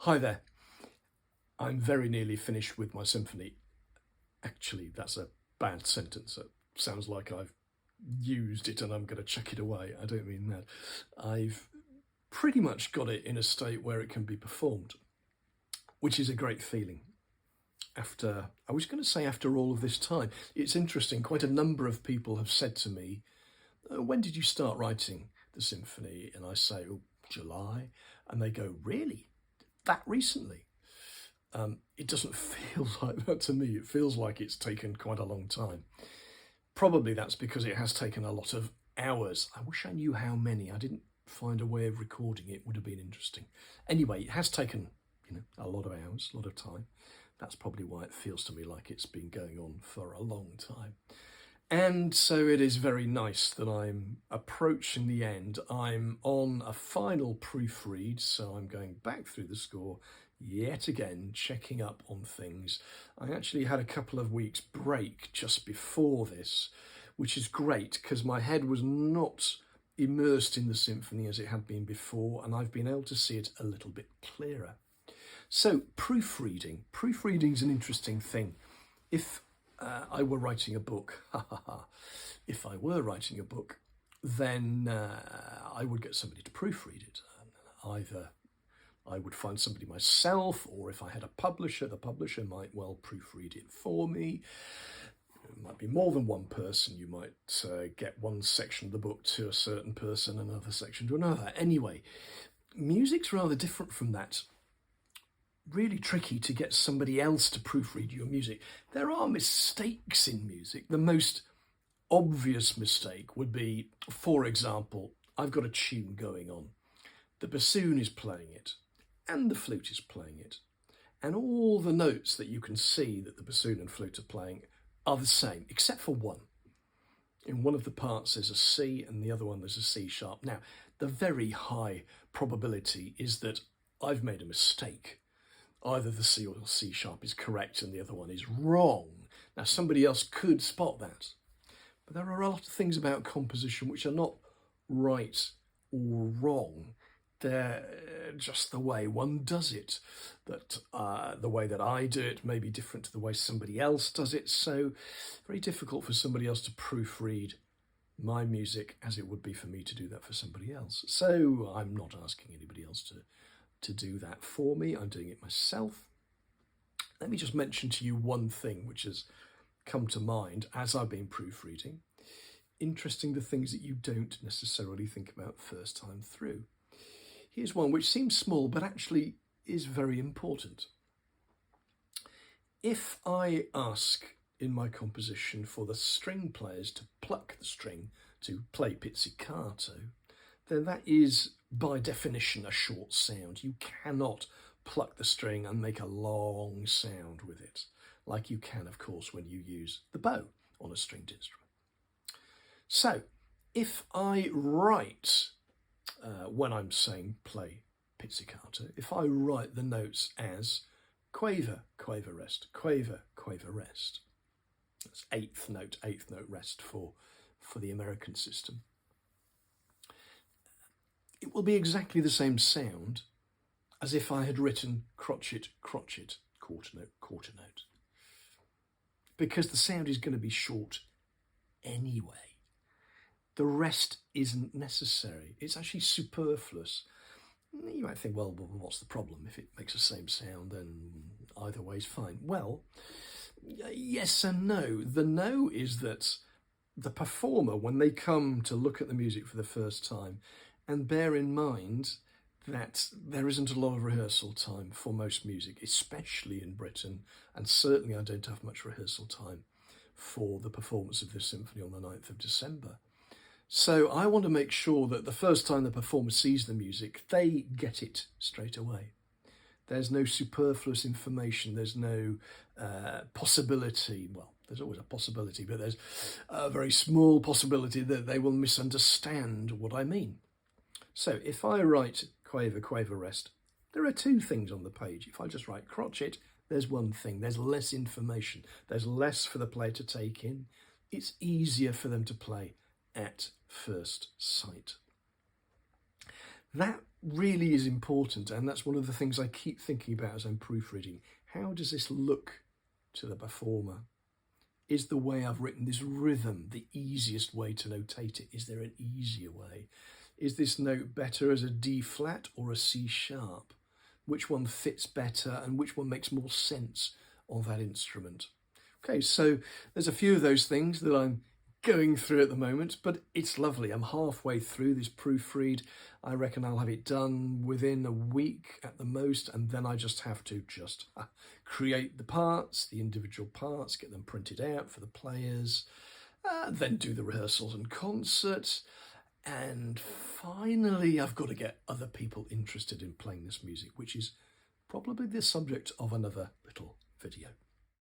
Hi there. I'm very nearly finished with my symphony. Actually, that's a bad sentence. It sounds like I've used it and I'm going to chuck it away. I don't mean that. I've pretty much got it in a state where it can be performed, which is a great feeling. I was going to say after all of this time, it's interesting. Quite a number of people have said to me, when did you start writing the symphony? And I say, oh, July. And they go, really? That recently? It doesn't feel like that to me. It feels like it's taken quite a long time. Probably that's because it has taken a lot of hours. I wish I knew how many. I didn't find a way of recording it. Would have been interesting. Anyway, it has taken, a lot of hours, a lot of time. That's probably why it feels to me like it's been going on for a long time. And so it is very nice that I'm approaching the end. I'm on a final proofread, so I'm going back through the score yet again, checking up on things. I actually had a couple of weeks break just before this, which is great because my head was not immersed in the symphony as it had been before, and I've been able to see it a little bit clearer. So proofreading. Proofreading is an interesting thing. If I were writing a book, if I were writing a book, then I would get somebody to proofread it. Either I would find somebody myself, or if I had a publisher, the publisher might well proofread it for me. It might be more than one person. You might get one section of the book to a certain person, another section to another. Anyway, music's rather different from that. Really tricky to get somebody else to proofread your music. There are mistakes in music. The most obvious mistake would be, for example, I've got a tune going on. The bassoon is playing it, and the flute is playing it. And all the notes that you can see that the bassoon and flute are playing are the same, except for one. In one of the parts there's a C, and the other one there's a C sharp. Now, the very high probability is that I've made a mistake. Either the C or the C sharp is correct and the other one is wrong. Now, somebody else could spot that. But there are a lot of things about composition which are not right or wrong. They're just the way one does it. That the way that I do it may be different to the way somebody else does it. So very difficult for somebody else to proofread my music as it would be for me to do that for somebody else. So I'm not asking anybody else to do that for me. I'm doing it myself. Let me just mention to you one thing which has come to mind as I've been proofreading. Interesting, the things that you don't necessarily think about first time through. Here's one which seems small but actually is very important. If I ask in my composition for the string players to pluck the string to play pizzicato, then that is by definition a short sound. You cannot pluck the string and make a long sound with it, like you can, of course, when you use the bow on a stringed instrument. So if I write, when I'm saying play pizzicato, if I write the notes as quaver, quaver, rest, quaver, quaver, rest, that's eighth note rest for the American system, it will be exactly the same sound as if I had written crotchet, crotchet, quarter note, quarter note. Because the sound is going to be short anyway. The rest isn't necessary. It's actually superfluous. You might think, well, what's the problem? If it makes the same sound, then either way is fine. Well, yes and no. The no is that the performer, when they come to look at the music for the first time, and bear in mind that there isn't a lot of rehearsal time for most music, especially in Britain, and certainly I don't have much rehearsal time for the performance of this symphony on the 9th of December. So I want to make sure that the first time the performer sees the music, they get it straight away. There's no superfluous information, there's no possibility, well, there's always a possibility, but there's a very small possibility that they will misunderstand what I mean. So if I write quaver, quaver, rest, there are two things on the page. If I just write crotchet, there's one thing. There's less information. There's less for the player to take in. It's easier for them to play at first sight. That really is important, and that's one of the things I keep thinking about as I'm proofreading. How does this look to the performer? Is the way I've written this rhythm the easiest way to notate it? Is there an easier way? Is this note better as a D flat or a C sharp? Which one fits better and which one makes more sense on that instrument? Okay, so there's a few of those things that I'm going through at the moment, but it's lovely. I'm halfway through this proofread. I reckon I'll have it done within a week at the most, and then I just have to create the parts, the individual parts, get them printed out for the players, then do the rehearsals and concerts, and finally I've got to get other people interested in playing this music, which is probably the subject of another little video.